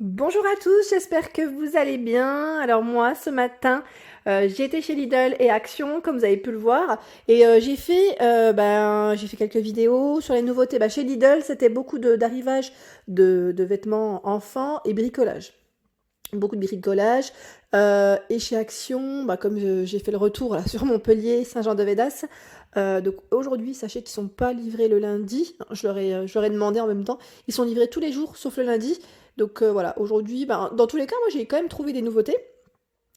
Bonjour à tous, j'espère que vous allez bien. Alors moi, ce matin, j'ai été chez Lidl et Action, comme vous avez pu le voir, et j'ai fait quelques vidéos sur les nouveautés. Chez Lidl, c'était beaucoup d'arrivage de vêtements enfants et bricolage. Beaucoup de bricolage. Et chez Action, comme j'ai fait le retour là, sur Montpellier, Saint-Jean-de-Védas, donc aujourd'hui, sachez qu'ils sont pas livrés le lundi. Je leur ai demandé en même temps. Ils sont livrés tous les jours, sauf le lundi. Donc voilà, aujourd'hui, dans tous les cas, moi j'ai quand même trouvé des nouveautés.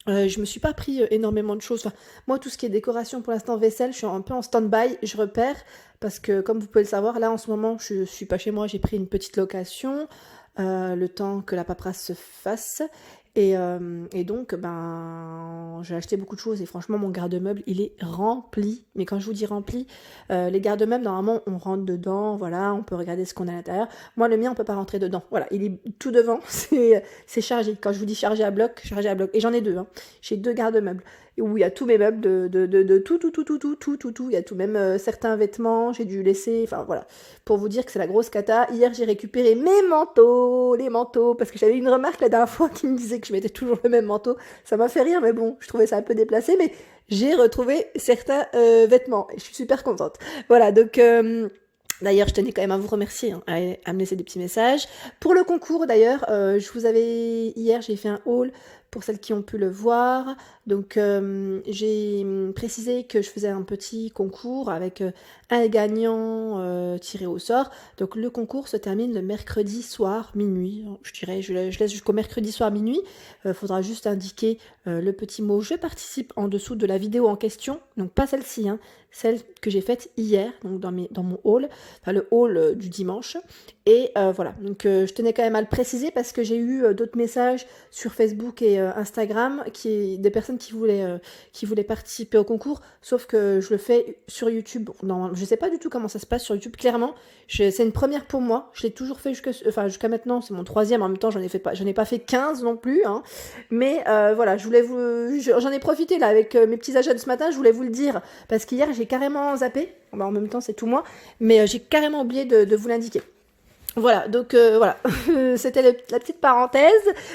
Je me suis pas pris énormément de choses. Enfin, moi, tout ce qui est décoration pour l'instant, vaisselle, je suis un peu en stand-by. Je repère parce que, comme vous pouvez le savoir, là en ce moment, je suis pas chez moi. J'ai pris une petite location, le temps que la paperasse se fasse. Et donc, j'ai acheté beaucoup de choses et franchement, mon garde-meuble, il est rempli. Mais quand je vous dis rempli, les garde-meubles, normalement, on rentre dedans, voilà, on peut regarder ce qu'on a à l'intérieur. Moi, le mien, on peut pas rentrer dedans. Voilà, il est tout devant, c'est chargé. Quand je vous dis chargé à bloc, chargé à bloc. Et j'en ai deux, hein. J'ai deux garde-meubles où il y a tous mes meubles de tout. Il y a tout, même certains vêtements, j'ai dû laisser, enfin voilà. Pour vous dire que c'est la grosse cata. Hier, j'ai récupéré mes manteaux, les manteaux, parce que j'avais une remarque la dernière fois qui me disait que je mettais toujours le même manteau. Ça m'a fait rire, mais bon, je trouvais ça un peu déplacé, mais j'ai retrouvé certains vêtements et je suis super contente. Voilà, donc d'ailleurs, je tenais quand même à vous remercier, hein, à me laisser des petits messages. Pour le concours, d'ailleurs, hier, j'ai fait un haul pour celles qui ont pu le voir. Donc, j'ai précisé que je faisais un petit concours avec un gagnant tiré au sort. Donc, le concours se termine le mercredi soir, minuit. Je dirais, je laisse jusqu'au mercredi soir, minuit. Faudra juste indiquer le petit mot «Je participe» en dessous de la vidéo en question. Donc, pas celle-ci, hein, celle que j'ai faite hier, donc dans mon haul, enfin le haul du dimanche. Et voilà, donc je tenais quand même à le préciser parce que j'ai eu d'autres messages sur Facebook et Instagram, des personnes qui voulaient participer au concours, sauf que je le fais sur YouTube. Non, je sais pas du tout comment ça se passe sur YouTube, clairement. C'est une première pour moi, je l'ai toujours fait jusqu'à maintenant, c'est mon troisième, en même temps j'en ai pas fait 15 non plus, hein. Mais voilà, j'en ai profité là avec mes petits achats de ce matin, je voulais vous le dire, parce qu'hier j'ai carrément zappé, en même temps c'est tout moi, mais j'ai carrément oublié de vous l'indiquer. Voilà, donc voilà, c'était la petite parenthèse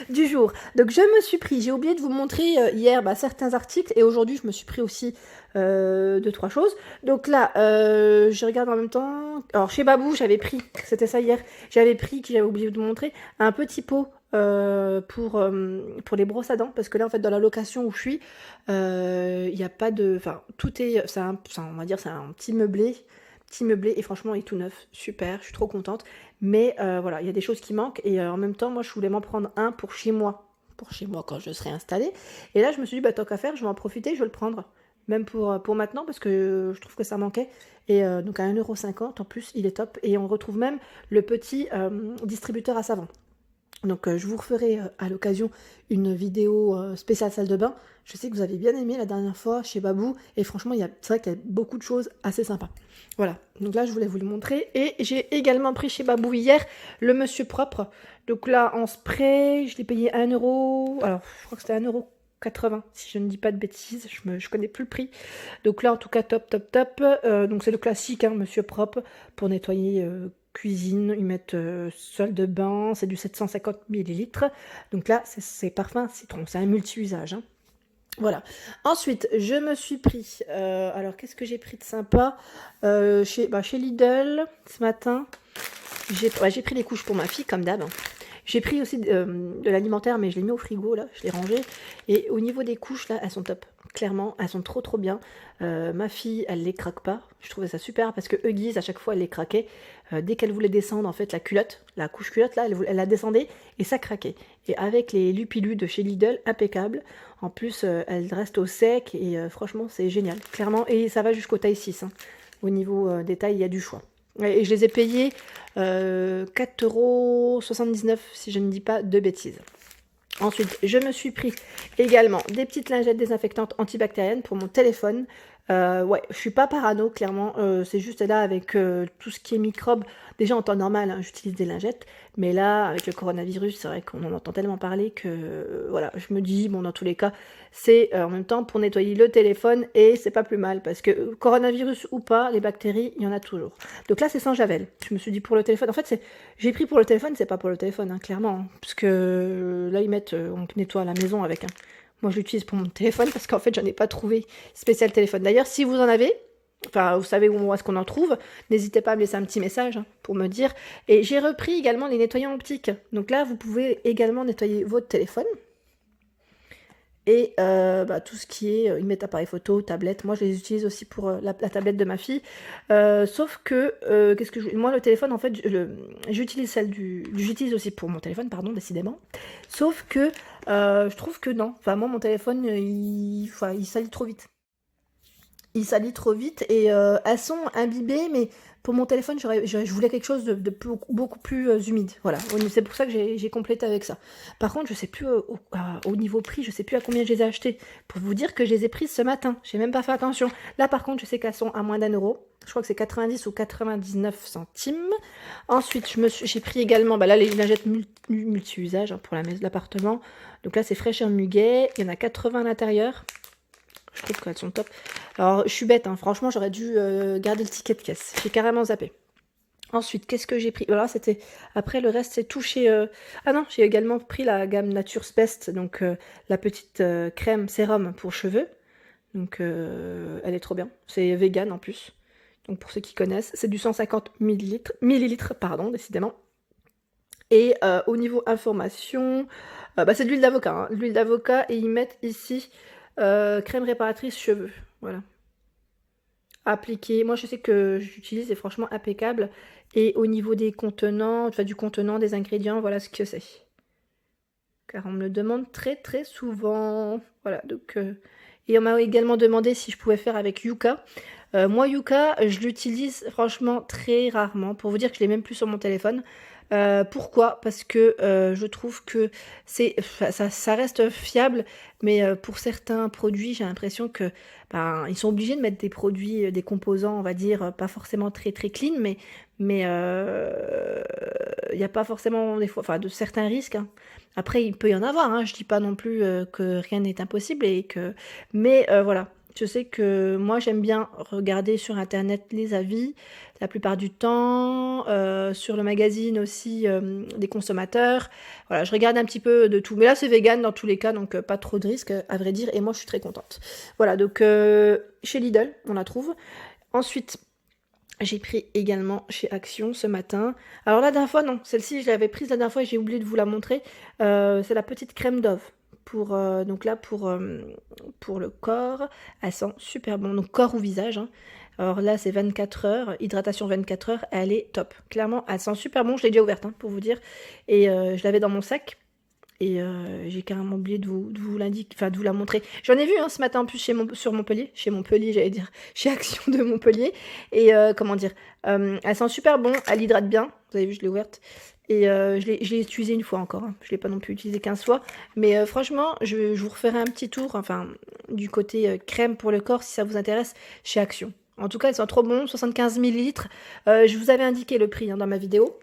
du jour. Donc je me suis pris, j'ai oublié de vous montrer hier certains articles, et aujourd'hui je me suis pris aussi deux, trois choses. Donc là, je regarde en même temps. Alors chez Babou, j'avais pris, c'était ça hier, que j'avais oublié de vous montrer, un petit pot pour les brosses à dents, parce que là en fait dans la location où je suis, il n'y a pas de, enfin tout est, on va dire c'est un petit meublé, et franchement il est tout neuf, super, je suis trop contente. Mais voilà, il y a des choses qui manquent, et en même temps moi je voulais m'en prendre un pour chez moi quand je serai installée. Et là je me suis dit tant qu'à faire, je vais en profiter, je vais le prendre. Même pour maintenant, parce que je trouve que ça manquait. Et donc à 1,50 € en plus, il est top. Et on retrouve même le petit distributeur à savon. Donc je vous referai à l'occasion une vidéo spéciale salle de bain. Je sais que vous avez bien aimé la dernière fois chez Babou, et franchement c'est vrai qu'il y a beaucoup de choses assez sympas. Voilà, donc là je voulais vous le montrer. Et j'ai également pris chez Babou hier le Monsieur Propre. Donc là en spray, je l'ai payé 1 €. Alors je crois que c'était 1,80 € si je ne dis pas de bêtises, je connais plus le prix. Donc là en tout cas top. Donc c'est le classique, hein, Monsieur Propre, pour nettoyer cuisine. Ils mettent salle de bain, c'est du 750 millilitres. Donc là c'est parfum citron, c'est un multi-usage, hein. Voilà. Ensuite, je me suis pris, alors qu'est-ce que j'ai pris de sympa chez Lidl ce matin. J'ai pris des couches pour ma fille comme d'hab, hein. J'ai pris aussi de l'alimentaire, mais je l'ai mis au frigo, là, je l'ai rangé. Et au niveau des couches, là, elles sont top. Clairement, elles sont trop bien. Ma fille, elle les craque pas. Je trouvais ça super parce que Huggies, à chaque fois, elle les craquait. Dès qu'elle voulait descendre, en fait, la couche culotte, là, elle la descendait et ça craquait. Et avec les Lupilus de chez Lidl, impeccable. En plus, elle reste au sec et franchement, c'est génial. Clairement, et ça va jusqu'au taille 6, hein. Au niveau des tailles, il y a du choix. Et je les ai payés 4,79 € si je ne dis pas de bêtises. Ensuite, je me suis pris également des petites lingettes désinfectantes antibactériennes pour mon téléphone. Ouais, je suis pas parano, clairement. C'est juste là avec tout ce qui est microbes. Déjà en temps normal, hein, j'utilise des lingettes, mais là avec le coronavirus, c'est vrai qu'on en entend tellement parler que voilà, je me dis bon dans tous les cas, c'est en même temps pour nettoyer le téléphone et c'est pas plus mal parce que coronavirus ou pas, les bactéries, il y en a toujours. Donc là c'est sans javel. Je me suis dit pour le téléphone. En fait j'ai pris pour le téléphone, c'est pas pour le téléphone, hein, clairement, hein, parce que là ils mettent, on nettoie la maison avec. Hein. Moi, je l'utilise pour mon téléphone parce qu'en fait, j'en ai pas trouvé spécial téléphone. D'ailleurs, si vous en avez, enfin, vous savez où est-ce qu'on en trouve, n'hésitez pas à me laisser un petit message hein, pour me dire. Et j'ai repris également les nettoyants optiques. Donc là, vous pouvez également nettoyer votre téléphone. Et tout ce qui est, ils mettent appareil photo, tablette. Moi, je les utilise aussi pour la tablette de ma fille. Sauf que, moi, le téléphone, en fait, j'utilise j'utilise aussi pour mon téléphone, pardon, décidément. Sauf que je trouve que non. Enfin, moi, mon téléphone, il salit trop vite. Il salit trop vite et elles sont imbibées, mais pour mon téléphone, je voulais quelque chose de beaucoup plus humide. Voilà, c'est pour ça que j'ai complété avec ça. Par contre, je sais plus au niveau prix, je sais plus à combien je les ai achetées. Pour vous dire que je les ai prises ce matin, j'ai même pas fait attention. Là, par contre, je sais qu'elles sont à moins d'1 euro. Je crois que c'est 90 ou 99 centimes. Ensuite, j'ai pris également, là, les lingettes multi-usages hein, pour l'appartement. Donc là, c'est fraîcheur muguet. Il y en a 80 à l'intérieur. Je trouve qu'elles sont top. Alors, je suis bête, hein. Franchement, j'aurais dû garder le ticket de caisse. J'ai carrément zappé. Ensuite, qu'est-ce que j'ai pris? Voilà, c'était... Après, le reste, c'est tout chez... Ah non, j'ai également pris la gamme Nature's Best, donc la petite crème sérum pour cheveux. Donc, elle est trop bien. C'est vegan en plus. Donc, pour ceux qui connaissent, c'est du 150 millilitres, pardon, décidément. Et au niveau information, c'est de l'huile d'avocat. Hein. L'huile d'avocat, et ils mettent ici... crème réparatrice cheveux, voilà. Appliquer, moi je sais que j'utilise, c'est franchement impeccable. Et au niveau des contenants, enfin du contenant, des ingrédients, voilà ce que c'est. Car on me le demande très très souvent. Voilà, donc... Et on m'a également demandé si je pouvais faire avec Yuka. Moi Yuka, je l'utilise franchement très rarement. Pour vous dire que je l'ai même plus sur mon téléphone. Pourquoi? Parce que je trouve que ça reste fiable, mais pour certains produits, j'ai l'impression que ils sont obligés de mettre des produits, des composants, on va dire, pas forcément très très clean, mais il n'y a pas forcément des fois, de certains risques. Hein. Après, il peut y en avoir. Hein, je dis pas non plus que rien n'est impossible mais voilà. Je sais que moi j'aime bien regarder sur internet les avis la plupart du temps, sur le magazine aussi des consommateurs. Voilà, je regarde un petit peu de tout. Mais là c'est vegan dans tous les cas, donc pas trop de risques à vrai dire. Et moi je suis très contente. Voilà, donc chez Lidl, on la trouve. Ensuite, j'ai pris également chez Action ce matin. Alors la dernière fois, non, celle-ci je l'avais prise la dernière fois et j'ai oublié de vous la montrer. C'est la petite crème Dove. Donc là pour le corps, elle sent super bon, donc corps ou visage hein. Alors là c'est 24 heures, hydratation 24 heures, elle est top, clairement elle sent super bon, je l'ai déjà ouverte hein, pour vous dire, et je l'avais dans mon sac, et j'ai carrément oublié de vous l'indiquer, enfin de vous la montrer. J'en ai vu hein, ce matin en plus sur Montpellier, chez Montpellier j'allais dire, chez Action de Montpellier, et comment dire, elle sent super bon, elle hydrate bien, vous avez vu je l'ai ouverte. Et je l'ai utilisé une fois encore, hein. Je ne l'ai pas non plus utilisé 15 fois. Mais franchement, je vous referai un petit tour, enfin, du côté crème pour le corps, si ça vous intéresse, chez Action. En tout cas, elles sont trop bons, 75 millilitres. Je vous avais indiqué le prix hein, dans ma vidéo.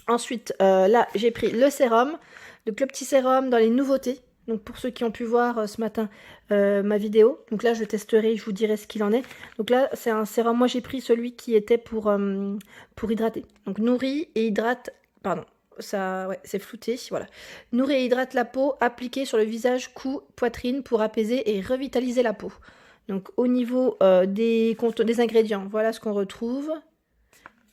Ensuite, là, j'ai pris le sérum. Donc le petit sérum dans les nouveautés. Donc pour ceux qui ont pu voir ce matin ma vidéo. Donc là, je testerai, je vous dirai ce qu'il en est. Donc là, c'est un sérum. Moi, j'ai pris celui qui était pour hydrater. Donc nourrit et hydrate... Pardon, ça, ouais, c'est flouté, voilà. Nourrit et hydrate la peau, appliqué sur le visage, cou, poitrine pour apaiser et revitaliser la peau. Donc au niveau des ingrédients, voilà ce qu'on retrouve.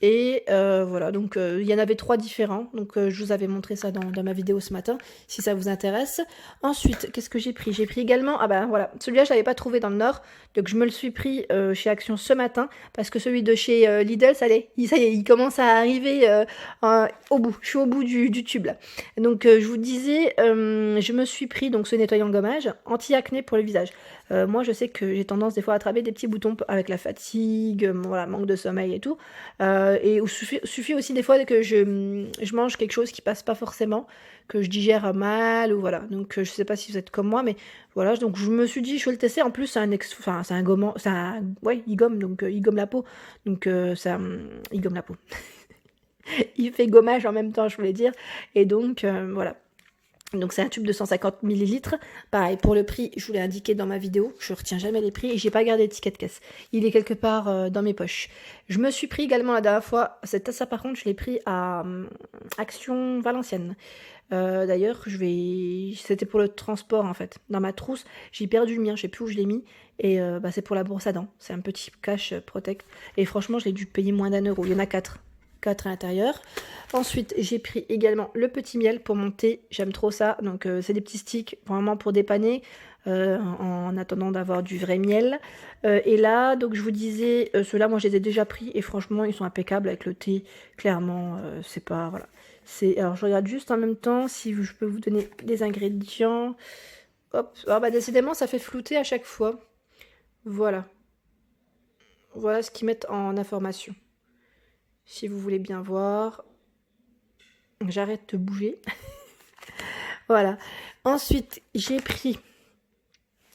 Et voilà, donc il y en avait 3 différents. Donc je vous avais montré ça dans ma vidéo ce matin, si ça vous intéresse. Ensuite, qu'est-ce que j'ai pris? J'ai pris également, voilà, celui-là je l'avais pas trouvé dans le Nord. Donc je me le suis pris chez Action ce matin. Parce que celui de chez Lidl, ça y est, il commence à arriver au bout. Je suis au bout du tube là. Donc je vous disais, je me suis pris donc ce nettoyant gommage anti-acné pour le visage. Moi, je sais que j'ai tendance des fois à attraper des petits boutons avec la fatigue, voilà, manque de sommeil et tout. Et il suffit aussi des fois que je mange quelque chose qui passe pas forcément, que je digère mal, ou voilà. Donc, je sais pas si vous êtes comme moi, mais voilà. Donc, je me suis dit, je vais le tester. En plus, enfin, c'est un gommant, ouais, il gomme, donc il gomme la peau. Donc, il gomme la peau. Il fait gommage en même temps, je voulais dire. Et donc, voilà. Donc c'est un tube de 150 millilitres. Pareil, pour le prix, je vous l'ai indiqué dans ma vidéo. Je retiens jamais les prix et j'ai pas gardé l'étiquette caisse. Il est quelque part dans mes poches. Je me suis pris également la dernière fois, ça par contre, je l'ai pris à Action Valenciennes. D'ailleurs, c'était pour le transport en fait. Dans ma trousse, j'ai perdu le mien, je sais plus où je l'ai mis. Et c'est pour la brosse à dents. C'est un petit cache protect. Et franchement, je l'ai dû payer moins d'1 €. Il y en a 4 à l'intérieur. Ensuite, j'ai pris également le petit miel pour mon thé. J'aime trop ça. Donc, c'est des petits sticks vraiment pour dépanner en attendant d'avoir du vrai miel. Et là, donc je vous disais, ceux-là, moi, je les ai déjà pris et franchement, ils sont impeccables avec le thé. Clairement, c'est pas... Voilà. Alors, je regarde juste en même temps si je peux vous donner des ingrédients. Hop. Ah, bah, décidément, ça fait flouter à chaque fois. Voilà. Voilà ce qu'ils mettent en information. Si vous voulez bien voir. J'arrête de bouger. Voilà. Ensuite, j'ai pris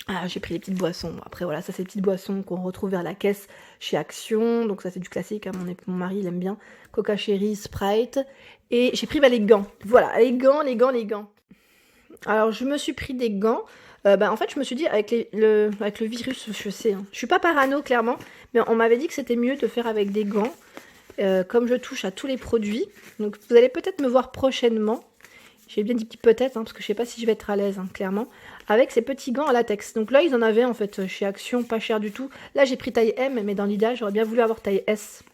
les petites boissons. Après, voilà, ça, c'est les petites boissons qu'on retrouve vers la caisse chez Action. Donc, ça, c'est du classique. Hein. Mon mari, il aime bien. Coca Cherry, Sprite. Et j'ai pris les gants. Voilà, les gants. Alors, je me suis pris des gants. En fait, je me suis dit, avec le virus, je sais. Hein. Je suis pas parano, clairement. Mais on m'avait dit que c'était mieux de faire avec des gants. Comme je touche à tous les produits. Donc vous allez peut-être me voir prochainement. J'ai bien dit peut-être, hein, parce que je sais pas si je vais être à l'aise, hein, clairement. Avec ces petits gants en latex. Donc là, ils en avaient en fait chez Action, pas cher du tout. Là, j'ai pris taille M, mais dans l'idéal, j'aurais bien voulu avoir taille S.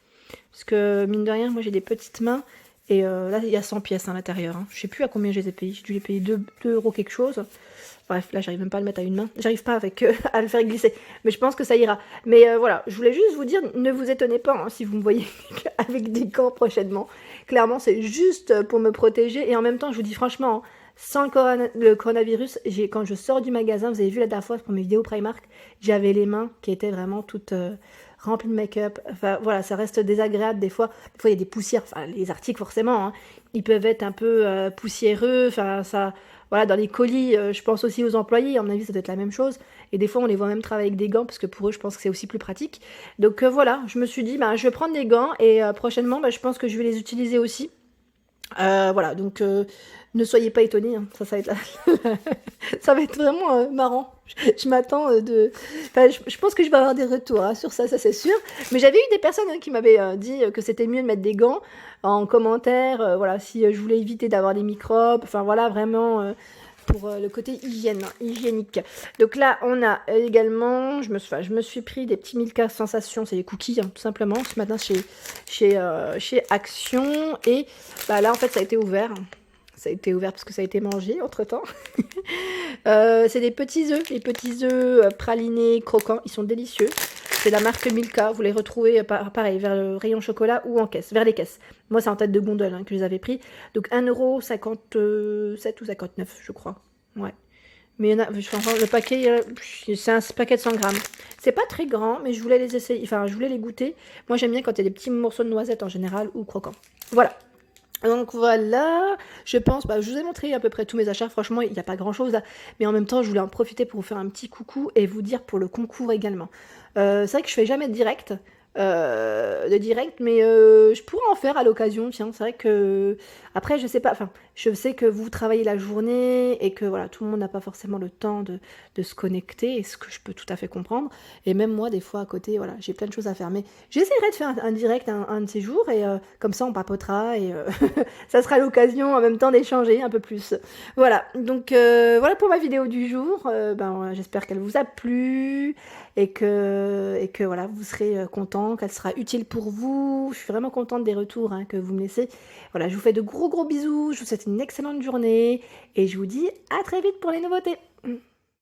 Parce que mine de rien, moi j'ai des petites mains. Et là, il y a 100 pièces à l'intérieur. Hein. Je sais plus à combien je les ai payés. J'ai dû les payer 2 € quelque chose. Bref, là, j'arrive même pas à le mettre à une main. J'arrive pas à le faire glisser. Mais je pense que ça ira. Mais voilà, je voulais juste vous dire, ne vous étonnez pas hein, si vous me voyez avec des gants prochainement. Clairement, c'est juste pour me protéger. Et en même temps, je vous dis franchement, hein, sans le coronavirus, quand je sors du magasin, vous avez vu la dernière fois pour mes vidéos Primark, j'avais les mains qui étaient vraiment toutes remplies de make-up. Enfin, voilà, ça reste désagréable des fois. Des fois, il y a des poussières. Enfin, les articles, forcément, hein, ils peuvent être un peu poussiéreux. Enfin, ça... Voilà, dans les colis, je pense aussi aux employés, à mon avis ça doit être la même chose. Et des fois on les voit même travailler avec des gants, parce que pour eux je pense que c'est aussi plus pratique. Donc voilà, je me suis dit, je vais prendre des gants, et prochainement je pense que je vais les utiliser aussi. Voilà, donc ne soyez pas étonnés, hein. Ça va être ça va être vraiment marrant. Je m'attends Enfin, je pense que je vais avoir des retours hein, sur ça c'est sûr. Mais j'avais eu des personnes hein, qui m'avaient dit que c'était mieux de mettre des gants en commentaire. Voilà, si je voulais éviter d'avoir des microbes. Enfin voilà, vraiment pour le côté hygiénique. Donc là, on a également, je me suis pris des petits Milka Sensation, c'est des cookies, hein, tout simplement, ce matin chez Action. Et là, en fait, ça a été ouvert. Ça a été ouvert parce que ça a été mangé entre-temps. C'est des petits œufs pralinés, croquants, ils sont délicieux. C'est la marque Milka, vous les retrouvez pareil, vers le rayon chocolat ou en caisse, vers les caisses. Moi, c'est en tête de gondole hein, que je les avais pris. Donc 1,57 € ou 59, je crois. Ouais. Mais il y en a, le paquet, c'est un paquet de 100 grammes. C'est pas très grand, mais je voulais les essayer, enfin, je voulais les goûter. Moi, j'aime bien quand il y a des petits morceaux de noisettes en général ou croquants. Voilà. Donc voilà, je pense, je vous ai montré à peu près tous mes achats, franchement il n'y a pas grand chose là, mais en même temps je voulais en profiter pour vous faire un petit coucou et vous dire pour le concours également. C'est vrai que je fais jamais de direct, mais je pourrais en faire à l'occasion, tiens, c'est vrai que, après je sais pas, enfin, je sais que vous travaillez la journée et que voilà, tout le monde n'a pas forcément le temps de se connecter, et ce que je peux tout à fait comprendre, et même moi des fois à côté, voilà, j'ai plein de choses à faire, mais j'essaierai de faire un direct un de ces jours, et comme ça on papotera, et ça sera l'occasion en même temps d'échanger un peu plus. Voilà, donc voilà pour ma vidéo du jour, j'espère qu'elle vous a plu, et que voilà, vous serez content, qu'elle sera utile pour vous. Je suis vraiment contente des retours hein, que vous me laissez. Voilà, je vous fais de gros bisous, je vous souhaite une excellente journée, et je vous dis à très vite pour les nouveautés.